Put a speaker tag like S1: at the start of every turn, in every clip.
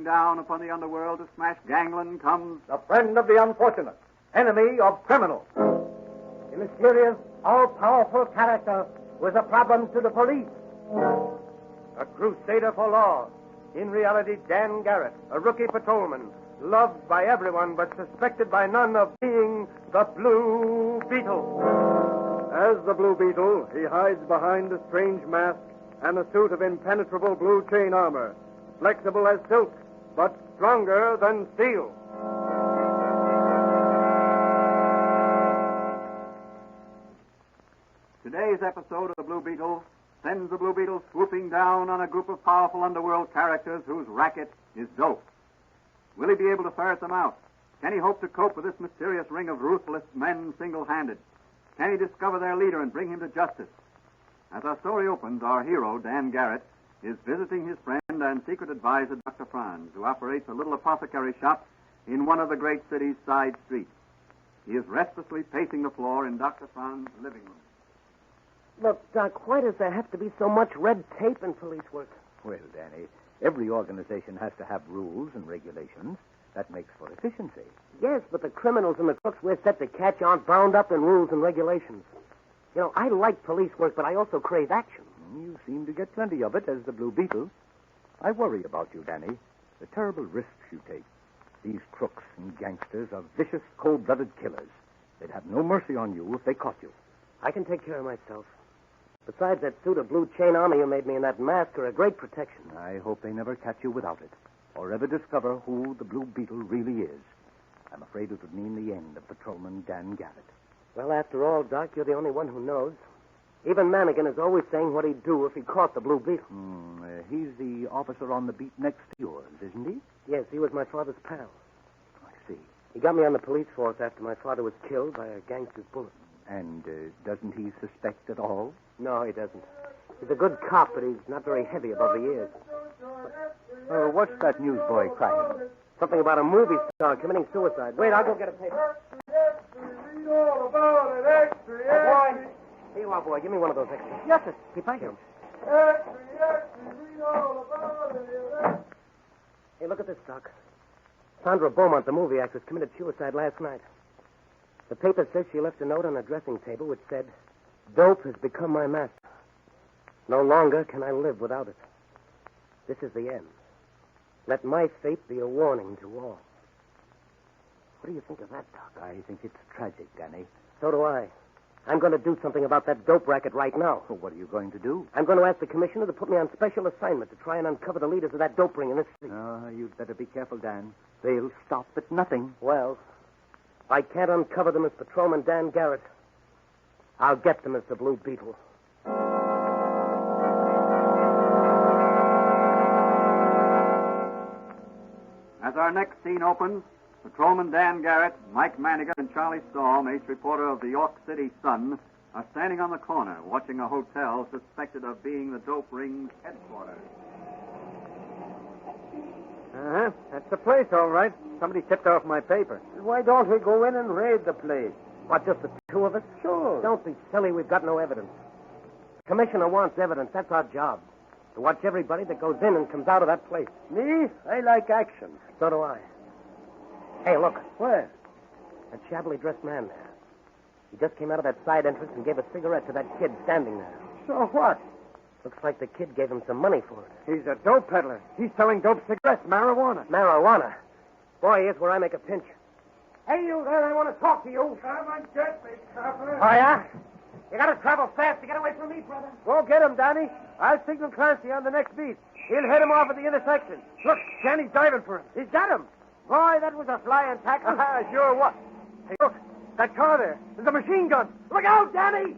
S1: swooping down upon the underworld to smash gangland comes
S2: the friend of the unfortunate, enemy of criminals. The mysterious, all-powerful character was a problem to the police. A crusader for law. In reality, Dan Garrett, a rookie patrolman, loved by everyone but suspected by none of being the Blue Beetle.
S3: As the Blue Beetle, he hides behind a strange mask and a suit of impenetrable blue chain armor, flexible as silk, but stronger than steel.
S1: Today's episode of the Blue Beetle sends the Blue Beetle swooping down on a group of powerful underworld characters whose racket is dope. Will he be able to ferret them out? Can he hope to cope with this mysterious ring of ruthless men single-handed? Can he discover their leader and bring him to justice? As our story opens, our hero, Dan Garrett, is visiting his friend and secret advisor, Dr. Franz, who operates a little apothecary shop in one of the great city's side streets. He is restlessly pacing the floor in Dr. Franz's living room.
S4: Look, Doc, why does there have to be so much red tape in police work?
S5: Well, Danny, every organization has to have rules and regulations. That makes for efficiency.
S4: Yes, but the criminals and the crooks we're set to catch aren't bound up in rules and regulations. You know, I like police work, but I also crave action.
S5: You seem to get plenty of it as the Blue Beetle. I worry about you, Danny. The terrible risks you take. These crooks and gangsters are vicious, cold-blooded killers. They'd have no mercy on you if they caught you.
S4: I can take care of myself. Besides, that suit of blue chain armor you made me and that mask are a great protection.
S5: I hope they never catch you without it, or ever discover who the Blue Beetle really is. I'm afraid it would mean the end of patrolman Dan Garrett.
S4: Well, after all, Doc, you're the only one who knows. Even Mannigan is always saying what he'd do if he caught the Blue Beetle.
S5: He's the officer on the beat next to yours, isn't he?
S4: Yes, he was my father's pal.
S5: I see.
S4: He got me on the police force after my father was killed by a gangster's bullet.
S5: And doesn't he suspect at all?
S4: No, he doesn't. He's a good cop, but he's not very heavy above the ears.
S5: What's that newsboy crying?
S4: Something about a movie star committing suicide. Wait, I'll go get a paper.
S3: Read all about it, extra,
S4: Boy. Here you are, boy. Give me one of those extras.
S5: Yes, sir.
S4: Thank you.
S3: Read all about it.
S4: Hey, look at this, Doc. Sandra Beaumont, the movie actress, committed suicide last night. The paper says she left a note on her dressing table which said, "Dope has become my master. No longer can I live without it. This is the end. Let my fate be a warning to all." What do you think of that, Doc?
S5: I think it's tragic, Danny.
S4: So do I. I'm going to do something about that dope racket right now.
S5: Well, what are you going to do?
S4: I'm going to ask the commissioner to put me on special assignment to try and uncover the leaders of that dope ring in this city.
S5: You'd better be careful, Dan. They'll stop at nothing.
S4: Well, if I can't uncover them as Patrolman Dan Garrett, I'll get them as the Blue Beetle.
S1: As our next scene opens, Patrolman Dan Garrett, Mike Mannigan, and Charlie Storm, ace reporter of the York City Sun, are standing on the corner watching a hotel suspected of being the dope ring's headquarters.
S2: Uh-huh. That's the place, all right. Somebody tipped off my paper. Why don't we go in and raid the place?
S4: What, just the two of us?
S2: Sure.
S4: Don't be silly. We've got no evidence. The commissioner wants evidence. That's our job. To watch everybody that goes in and comes out of that place.
S2: Me? I like action.
S4: So do I. Hey, look.
S2: Where?
S4: That shabbily dressed man there. He just came out of that side entrance and gave a cigarette to that kid standing there.
S2: So what?
S4: Looks like the kid gave him some money for it.
S2: He's a dope peddler. He's selling dope cigarettes, marijuana.
S4: Marijuana? Boy, here's where I make a pinch. Hey, you there, I want to talk to you.
S3: Come and get me, copper.
S4: Oh, yeah? You gotta travel fast to get away from me, brother.
S2: Go get him, Danny. I'll signal Clancy on the next beat. He'll head him off at the intersection. Look, Danny's diving for him. He's got him. Boy, that was a flying tackle. Sure what? Hey, look, that car there. There's a machine gun. Look out, Danny!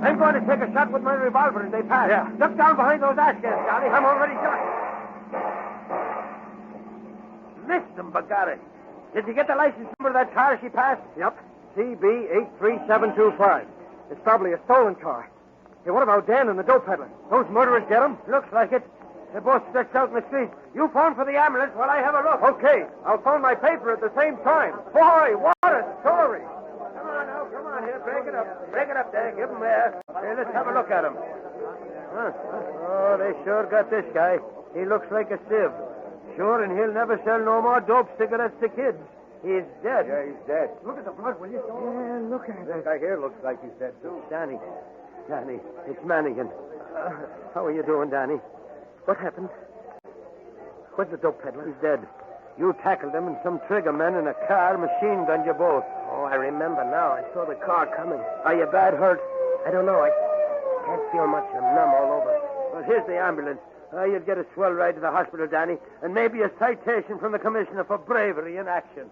S2: I'm going to take a shot with my revolver as they pass.
S3: Yeah.
S2: Duck down behind those ash cans, Johnny. I'm already shot. Missed him, Bagari. Did you get the license number of that car she passed? Yep. CB83725. It's probably a stolen car. Hey, what about Dan and the dope peddler? Those murderers get him? Looks like it. They're both stretched out in the street. You phone for the ambulance while I have a look. Okay. I'll phone my paper at the same time. Boy, what a story. Come on now, come on.
S4: here. Break it up. Break it up there. Give him there. Here, let's have a look at him. Huh. Oh, they sure got this guy. He looks like a sieve. Sure, and he'll never sell no more dope cigarettes to kids. He's dead.
S3: Yeah, he's dead.
S2: Look at the blood, will you?
S4: Yeah, look at
S3: This
S4: it.
S3: guy here looks like he's dead, too.
S4: Danny, it's Mannigan. How are you doing, Danny? What happened? Where's the dope peddler? He's dead. You tackled him, and some trigger men in a car machine gunned you both. Oh, I remember now. I saw the car coming. Are you bad hurt? I don't know. I can't feel much. I'm numb all over. Well, here's the ambulance. You'll get a swell ride to the hospital, Danny, and maybe a citation from the commissioner for bravery in action.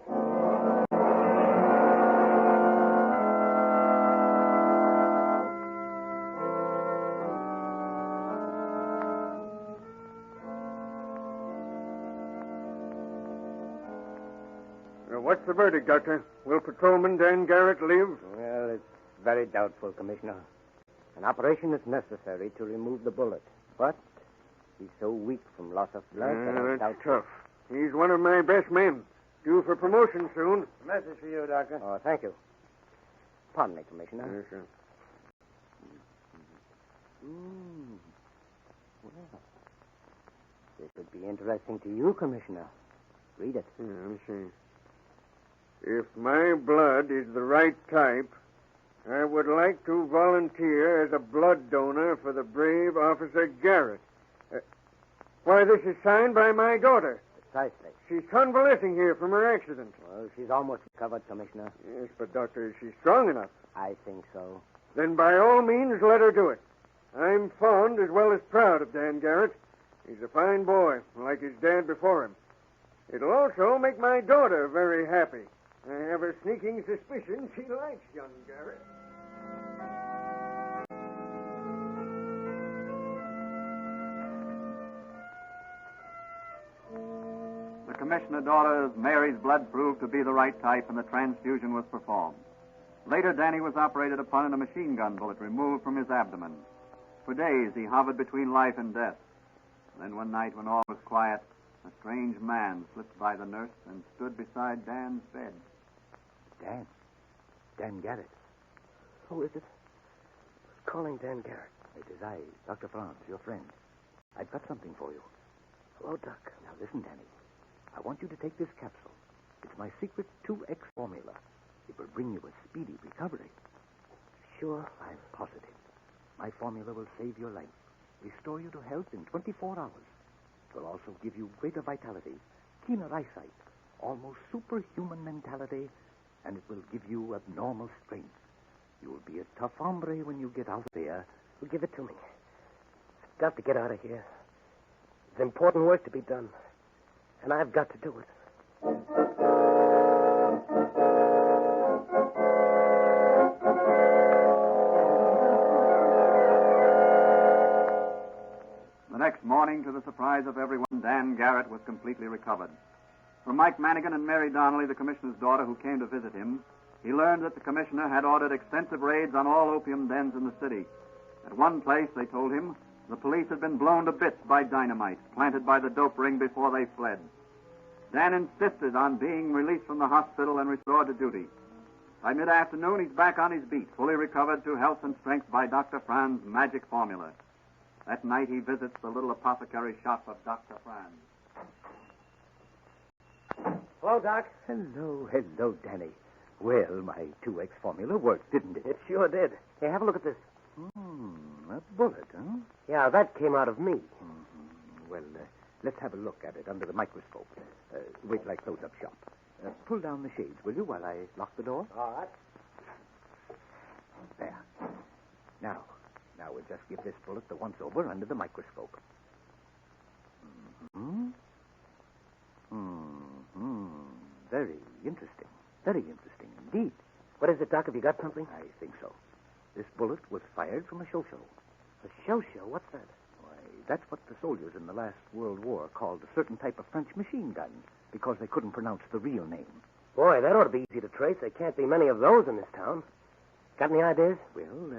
S3: What's the verdict, Doctor? Will Patrolman Dan Garrett live?
S4: Well, it's very doubtful, Commissioner. An operation is necessary to remove the bullet, but he's so weak from loss of blood that I
S3: That's
S4: doubt...
S3: tough. He's one of my best men. Due for promotion soon.
S4: A message for you, Doctor. Oh, thank you. Pardon me, Commissioner.
S3: Yes, sir.
S4: Well, this would be interesting to you, Commissioner. Read it.
S3: Yeah, let me see. If my blood is the right type, I would like to volunteer as a blood donor for the brave Officer Garrett. Why, this is signed by my daughter.
S4: Precisely.
S3: She's convalescing here from her accident.
S4: Well, she's almost recovered, Commissioner.
S3: Yes, but, Doctor, is she strong enough?
S4: I think so.
S3: Then by all means, let her do it. I'm fond as well as proud of Dan Garrett. He's a fine boy, like his dad before him. It'll also make my daughter very happy. I have a sneaking suspicion she likes young Garrett.
S1: The commissioner daughter Mary's blood proved to be the right type, and the transfusion was performed. Later, Danny was operated upon and a machine gun bullet removed from his abdomen. For days, he hovered between life and death. Then one night, when all was quiet, a strange man slipped by the nurse and stood beside Dan's bed.
S5: Dan Garrett.
S4: Who is it? Who's calling Dan Garrett?
S5: It is I, Dr. Franz, your friend. I've got something for you.
S4: Hello, Doc.
S5: Now, listen, Danny. I want you to take this capsule. It's my secret 2X formula. It will bring you a speedy recovery.
S4: Sure?
S5: I'm positive. My formula will save your life, restore you to health in 24 hours. It will also give you greater vitality, keener eyesight, almost superhuman mentality, and it will give you abnormal strength. You will be a tough hombre when you get out there.
S4: Well, give it to me. I've got to get out of here. There's important work to be done, and I've got to do it.
S1: The next morning, to the surprise of everyone, Dan Garrett was completely recovered. From Mike Mannigan and Mary Donnelly, the commissioner's daughter, who came to visit him, he learned that the commissioner had ordered extensive raids on all opium dens in the city. At one place, they told him, the police had been blown to bits by dynamite planted by the dope ring before they fled. Dan insisted on being released from the hospital and restored to duty. By mid-afternoon, he's back on his beat, fully recovered to health and strength by Dr. Franz's magic formula. That night, he visits the little apothecary shop of Dr. Franz.
S4: Hello, Doc.
S5: Hello, Danny. Well, my 2X formula worked, didn't it?
S4: It sure did. Hey, have a look at this.
S5: A bullet, huh?
S4: Yeah, that came out of me.
S5: Well, let's have a look at it under the microscope. Wait till I close up shop. Pull down the shades, will you, while I lock the door?
S4: All right.
S5: There. Now we'll just give this bullet the once-over under the microscope. Very interesting. Very interesting indeed.
S4: What is it, Doc? Have you got something?
S5: I think so. This bullet was fired from a show-show.
S4: A show-show? What's that?
S5: Why, that's what the soldiers in the last World War called a certain type of French machine gun, because they couldn't pronounce the real name.
S4: Boy, that ought to be easy to trace. There can't be many of those in this town. Got any ideas?
S5: Well,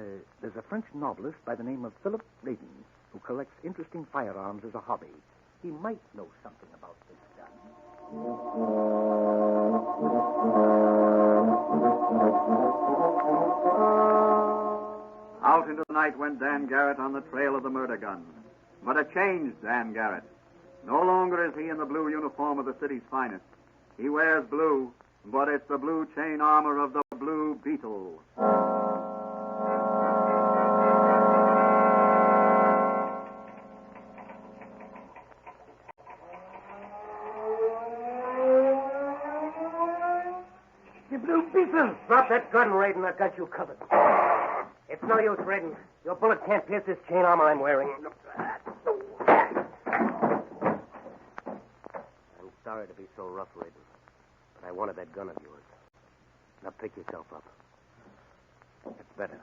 S5: there's a French novelist by the name of Philip Radin who collects interesting firearms as a hobby. He might know something about this gun.
S1: night went Dan Garrett on the trail of the murder gun. But a changed Dan Garrett. No longer is he in the blue uniform of the city's finest. He wears blue, but it's the blue chain armor of the Blue Beetle.
S4: The Blue Beetle! Drop that gun, Raiden. I've got you covered. It's no use, Raiden. Your bullet can't pierce this chain armor I'm wearing. I'm sorry to be so rough, Raiden, but I wanted that gun of yours. Now pick yourself up. That's better.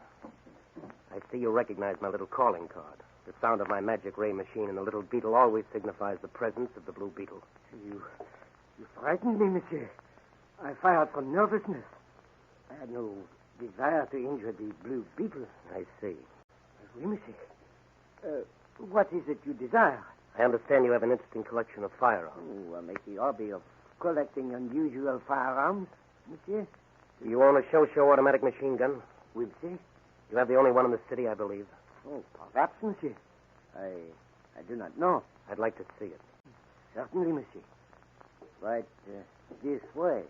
S4: I see you recognize my little calling card. The sound of my magic ray machine and the little beetle always signifies the presence of the Blue Beetle.
S2: You frightened me, monsieur. I fired from nervousness. I had no desire to injure the Blue Beetle.
S4: I see.
S2: Oui, monsieur. What is it you desire?
S4: I understand you have an interesting collection of firearms.
S2: Oh, I make the hobby of collecting unusual firearms, monsieur.
S4: Do you own a show automatic machine gun?
S2: Oui, monsieur.
S4: You have the only one in the city, I believe.
S2: Oh, perhaps, monsieur. I do not know.
S4: I'd like to see it.
S2: Certainly, monsieur. Right this way.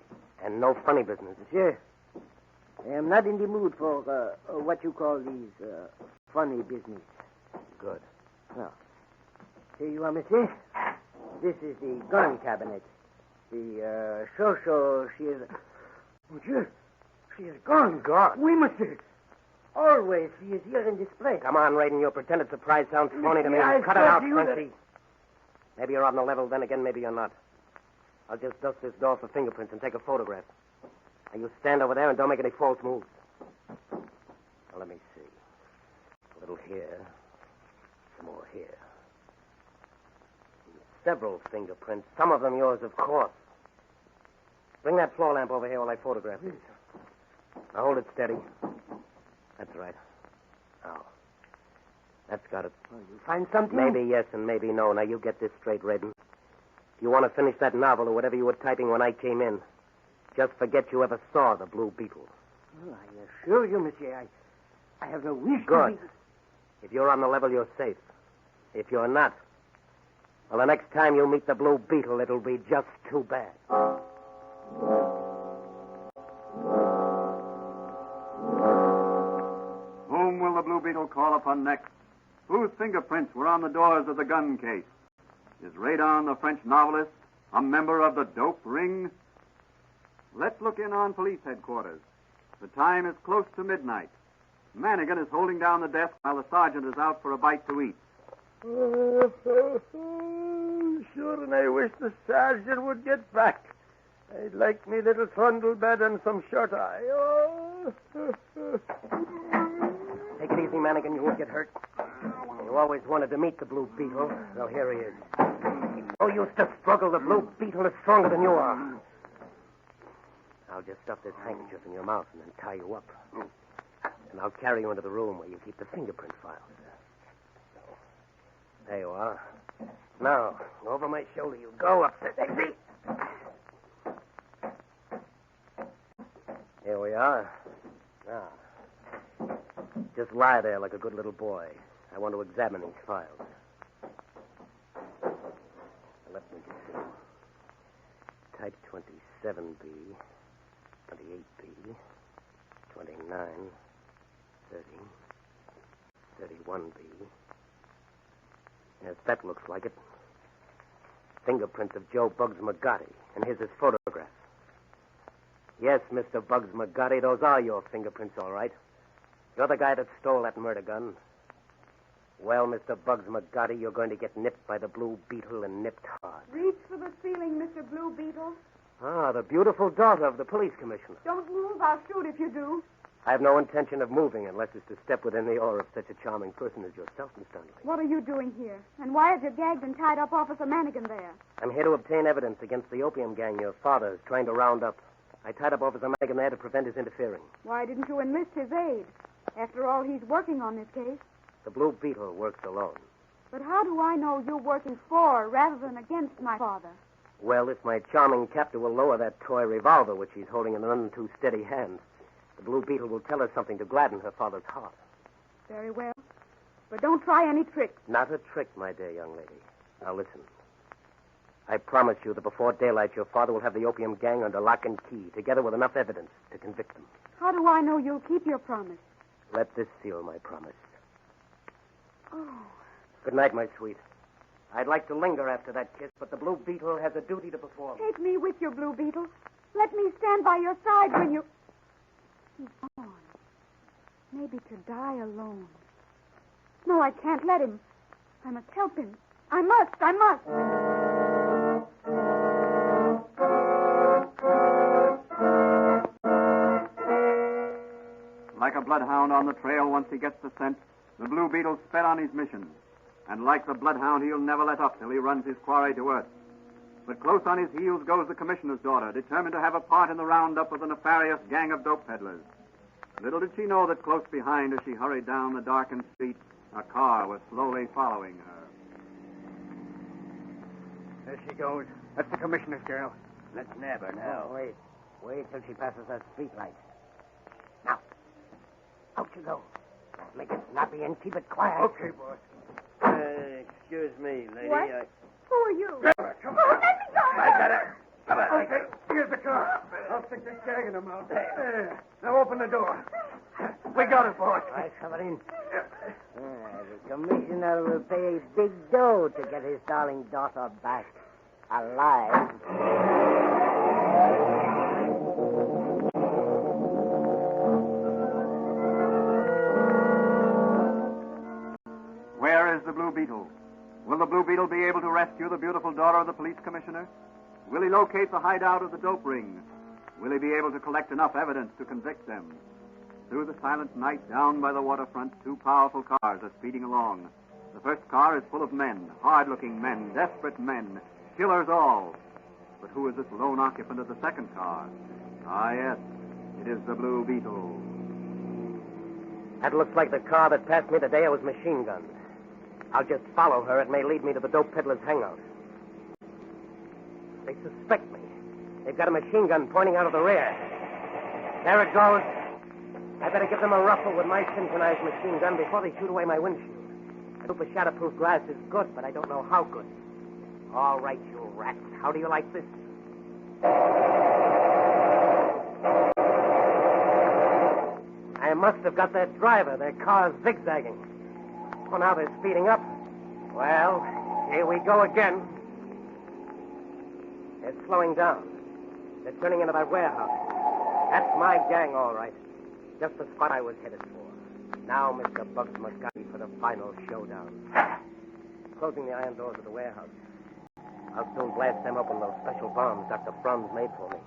S4: And no funny business.
S2: Monsieur, I am not in the mood for what you call these funny business.
S4: Good.
S2: Now, here you are, monsieur. This is the gun cabinet. The show, she is... Monsieur, she is gone.
S4: Gone?
S2: Oui, monsieur. Always, she is here in this place.
S4: Come on, Raiden. Your pretended surprise sounds phony to me.
S2: I
S4: Cut it
S2: said
S4: out,
S2: to you
S4: Frenchy. Maybe you're on the level, then again, maybe you're not. I'll just dust this door for fingerprints and take a photograph. Now, you stand over there and don't make any false moves. Now, let me see. A little here. Some more here. Several fingerprints. Some of them yours, of course. Bring that floor lamp over here while I photograph these. Now, hold it steady. That's right. Now, that's got it.
S2: Oh, you find something?
S4: Maybe yes and maybe no. Now, you get this straight, Raiden. If you want to finish that novel or whatever you were typing when I came in, just forget you ever saw the Blue Beetle.
S2: Oh, I assure you, monsieur, I have no wish
S4: Good.
S2: to be...
S4: If you're on the level, you're safe. If you're not, well, the next time you meet the Blue Beetle, it'll be just too bad.
S1: Whom will the Blue Beetle call upon next? Whose fingerprints were on the doors of the gun case? Is Radon, the French novelist, a member of the dope ring? Let's look in on police headquarters. The time is close to midnight. Manigan is holding down the desk while the sergeant is out for a bite to eat.
S3: Sure, and I wish the sergeant would get back. I'd like me little trundle bed and some shut eye.
S4: Take it easy, Manigan. You won't get hurt. You always wanted to meet the Blue Beetle. Well, here he is. Oh, you used to struggle. The Blue Beetle is stronger than you are. I'll just stuff this handkerchief in your mouth and then tie you up. And I'll carry you into the room where you keep the fingerprint files. There you are. Now, over my shoulder you go up the daisy. Here we are. Now, just lie there like a good little boy. I want to examine these files. Let me see. Type 27B, 28B, 29, 30, 31B. Yes, that looks like it. Fingerprints of Joe Bugs McGotti, and here's his photograph. Yes, Mr. Bugs McGotti, those are your fingerprints, all right. You're the guy that stole that murder gun. Well, Mr. Bugs McGotti, you're going to get nipped by the Blue Beetle and nipped hard.
S6: Reach for the ceiling, Mr. Blue Beetle.
S4: Ah, the beautiful daughter of the police commissioner.
S6: Don't move. I'll shoot if you do.
S4: I have no intention of moving unless it's to step within the aura of such a charming person as yourself, Miss Donnelly.
S6: What are you doing here? And why is you gagged and tied up Officer Manigan there?
S4: I'm here to obtain evidence against the opium gang your father is trying to round up. I tied up Officer Manigan there to prevent his interfering.
S6: Why didn't you enlist his aid? After all, he's working on this case.
S4: The Blue Beetle works alone.
S6: But how do I know you're working for rather than against my father?
S4: Well, if my charming captor will lower that toy revolver, which she's holding in an none-too-steady hand, the Blue Beetle will tell her something to gladden her father's heart.
S6: Very well. But don't try any tricks.
S4: Not a trick, my dear young lady. Now listen. I promise you that before daylight, your father will have the opium gang under lock and key, together with enough evidence to convict them.
S6: How do I know you'll keep your promise?
S4: Let this seal my promise.
S6: Oh.
S4: Good night, my sweet. I'd like to linger after that kiss, but the Blue Beetle has a duty to perform.
S6: Take me with you, Blue Beetle. Let me stand by your side when you... He's gone. Maybe to die alone. No, I can't let him. I must help him. I must.
S1: Like a bloodhound on the trail, once he gets the scent, the Blue Beetle sped on his mission. And like the bloodhound, he'll never let up till he runs his quarry to earth. But close on his heels goes the commissioner's daughter, determined to have a part in the roundup of the nefarious gang of dope peddlers. Little did she know that close behind, as she hurried down the darkened street, a car was slowly following her.
S3: There she goes. That's the commissioner's girl.
S2: Let's nab her now.
S4: Oh, wait till she passes that street light. Now, out you go. Make it snappy and keep it quiet.
S3: Okay, boss.
S2: Excuse me, lady.
S6: What? Who are you?
S3: Grab her. Come
S6: Oh,
S3: on.
S6: let me go.
S2: I got her. Come on.
S3: Okay, here's the car. I'll stick this gag in her mouth. There. Now open the door. We got her, boss.
S4: All right, shove it in.
S7: The commissioner will pay a big dough to get his darling daughter back alive.
S1: Where is the Blue Beetle? Will the Blue Beetle be able to rescue the beautiful daughter of the police commissioner? Will he locate the hideout of the dope ring? Will he be able to collect enough evidence to convict them? Through the silent night, down by the waterfront, two powerful cars are speeding along. The first car is full of men, hard-looking men, desperate men, killers all. But who is this lone occupant of the second car? Ah, yes, it is the Blue Beetle.
S4: That looks like the car that passed me the day I was machine gunned. I'll just follow her. It may lead me to the dope peddler's hangout. They suspect me. They've got a machine gun pointing out of the rear. There it goes. I better give them a ruffle with my synchronized machine gun before they shoot away my windshield. I hope the shatterproof glass is good, but I don't know how good. All right, you rats. How do you like this? I must have got that driver. Their car's zigzagging. Oh, now they're speeding up. Well, here we go again. They're slowing down. They're turning into that warehouse. That's my gang, all right. Just the spot I was headed for. Now, Mr. Bugs Muscati, for the final showdown. Closing the iron doors of the warehouse. I'll soon blast them open, those special bombs Dr. Brum's made for me.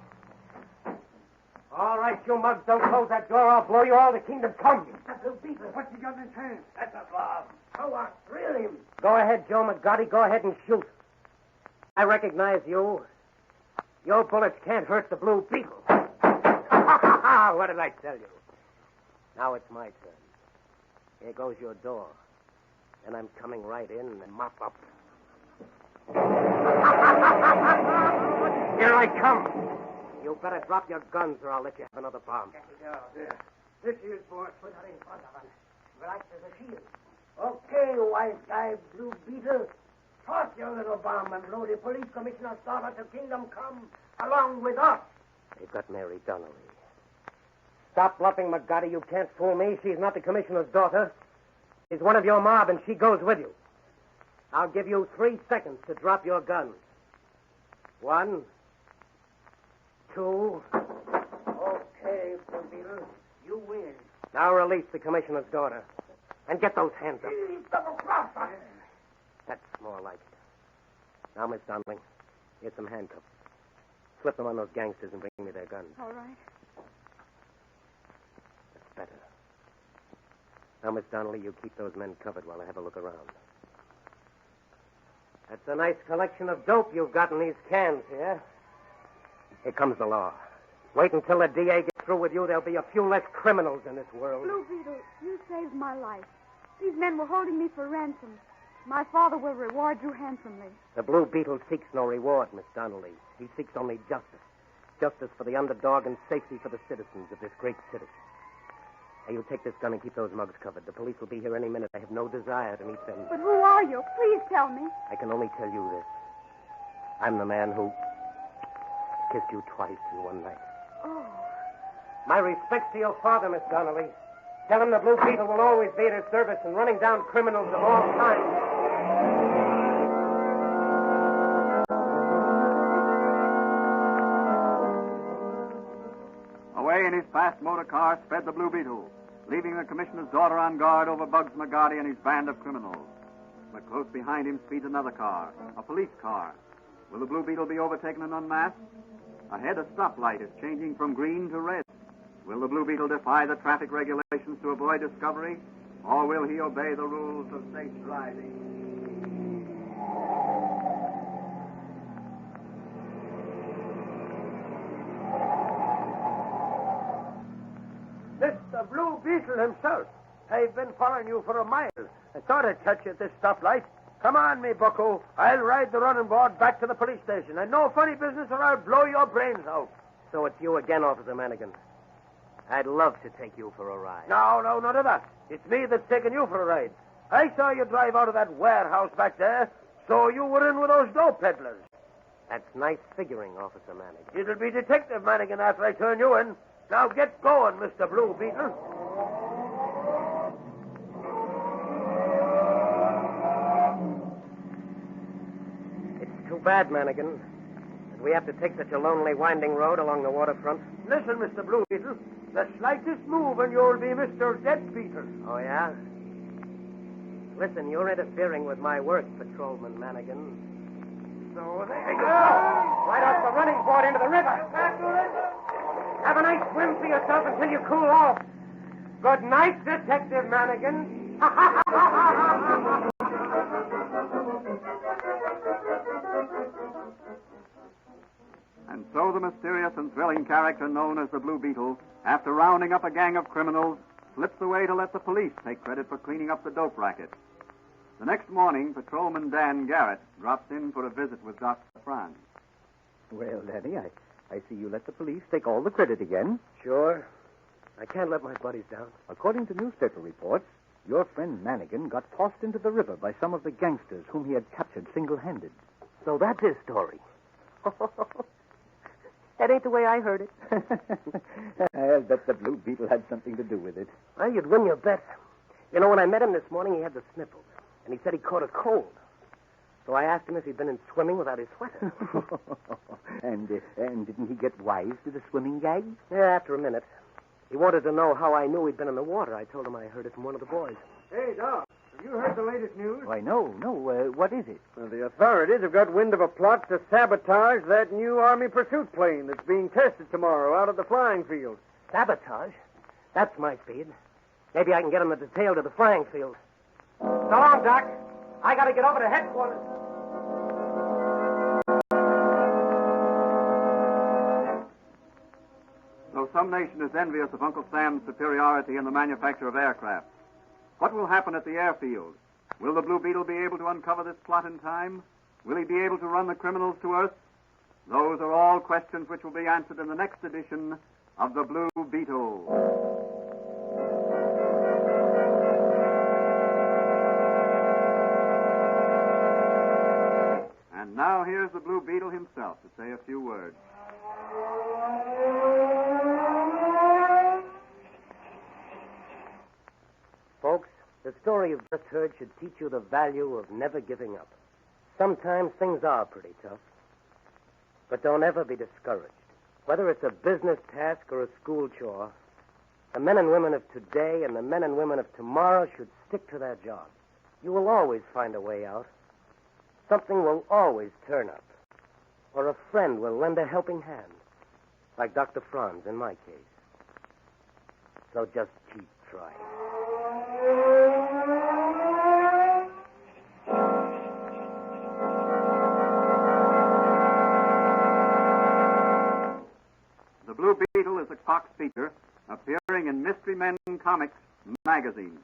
S4: All right, you mugs, don't close that door. I'll blow you all to kingdom come.
S3: Blue Beetle. What's he got in his hand?
S2: That's a bomb.
S3: Go on. Drill him.
S4: Go ahead, Joe McGotti. Go ahead and shoot. I recognize you. Your bullets can't hurt the Blue Beetle. What did I tell you? Now it's my turn. Here goes your door. And I'm coming right in and mop up. Here I come. You better drop your guns or I'll let you have another bomb.
S3: Yeah. This is, boss.
S7: Put her in front of us. Right as a shield. Okay, wise guy, Blue Beetle. Toss your little bomb and blow the police commissioner's daughter to kingdom come along with us.
S4: They've got Mary Donnelly. Stop bluffing, McGotti. You can't fool me. She's not the commissioner's daughter. She's one of your mob, and she goes with you. I'll give you 3 seconds to drop your guns. 1, 2.
S7: Okay, Blue Beetle. You win.
S4: Now release the commissioner's daughter. And get those hands up.
S7: Double cross us.
S4: That's more like it. Now, Miss Donnelly, here's some handcuffs. Slip them on those gangsters and bring me their guns.
S6: All right.
S4: That's better. Now, Miss Donnelly, you keep those men covered while I have a look around. That's a nice collection of dope you've got in these cans here. Here comes the law. Wait until the DA gets through with you. There'll be a few less criminals in this world.
S6: Blue Beetle, you saved my life. These men were holding me for ransom. My father will reward you handsomely.
S4: The Blue Beetle seeks no reward, Miss Donnelly. He seeks only justice. Justice for the underdog and safety for the citizens of this great city. Hey, you take this gun and keep those mugs covered. The police will be here any minute. I have no desire to meet them.
S6: But who are you? Please tell me.
S4: I can only tell you this. I'm the man who kissed you twice in one night.
S6: Oh.
S4: My respects to your father, Miss Donnelly. Tell him the Blue Beetle will always be at his service and running down criminals of all kinds.
S1: Away in his fast motor car sped the Blue Beetle, leaving the commissioner's daughter on guard over Bugs McGarty and his band of criminals. But close behind him speeds another car, a police car. Will the Blue Beetle be overtaken and unmasked? Ahead, a stoplight is changing from green to red. Will the Blue Beetle defy the traffic regulations to avoid discovery, or will he obey the rules of safe driving?
S2: Mr. Blue Beetle himself. I've been following you for a mile. I thought I'd catch you at this stoplight. Come on, me bucko. I'll ride the running board back to the police station. And no funny business or I'll blow your brains out.
S4: So it's you again, Officer Manigan. I'd love to take you for a ride.
S2: No, none of that. It's me that's taking you for a ride. I saw you drive out of that warehouse back there, so you were in with those dope peddlers.
S4: That's nice figuring, Officer Manigan.
S2: It'll be Detective Manigan after I turn you in. Now get going, Mr. Blue Beetle.
S4: It's too bad, Manigan, that we have to take such a lonely, winding road along the waterfront.
S2: Listen, Mr. Blue Beetle. The slightest move and you'll be Mr. Dead Beetle.
S4: Oh, yeah? Listen, you're interfering with my work, Patrolman Manigan. So there you go. Right off the running board into the river. Have a nice swim for yourself until you cool off. Good night, Detective Manigan.
S1: And so the mysterious and thrilling character known as the Blue Beetle, after rounding up a gang of criminals, slips away to let the police take credit for cleaning up the dope racket. The next morning, Patrolman Dan Garrett drops in for a visit with Dr. Franz.
S5: Well, Danny, I see you let the police take all the credit again.
S4: Sure. I can't let my buddies down.
S5: According to newspaper reports, your friend Manigan got tossed into the river by some of the gangsters whom he had captured single-handed.
S4: So that's his story. That ain't the way I heard it.
S5: I'll bet the Blue Beetle had something to do with it.
S4: Well, you'd win your bet. You know, when I met him this morning, he had the sniffles. And he said he caught a cold. So I asked him if he'd been in swimming without his sweater.
S5: And didn't he get wise to the swimming gag?
S4: Yeah, after a minute. He wanted to know how I knew he'd been in the water. I told him I heard it from one of the boys.
S3: Hey, Doc, have you heard the latest news?
S5: Why, no. What is it?
S3: Well, the authorities have got wind of a plot to sabotage that new Army pursuit plane that's being tested tomorrow out at the flying field.
S4: Sabotage? That's my speed. Maybe I can get him the detail to the flying field. So long, Doc. I got to get over to headquarters.
S1: Though some nation is envious of Uncle Sam's superiority in the manufacture of aircraft, what will happen at the airfield? Will the Blue Beetle be able to uncover this plot in time? Will he be able to run the criminals to earth? Those are all questions which will be answered in the next edition of the Blue Beetle. And now here's the Blue Beetle himself to say a few words.
S4: Folks, the story you've just heard should teach you the value of never giving up. Sometimes things are pretty tough. But don't ever be discouraged. Whether it's a business task or a school chore, the men and women of today and the men and women of tomorrow should stick to their jobs. You will always find a way out. Something will always turn up. Or a friend will lend a helping hand, like Dr. Franz in my case. So just keep trying.
S1: The Blue Beetle is a Cox feature appearing in Mystery Men Comics magazine.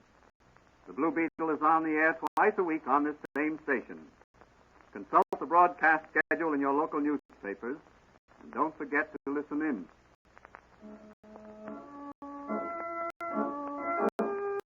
S1: The Blue Beetle is on the air twice a week on this same station. Consult the broadcast schedule in your local newspapers, and don't forget to listen in.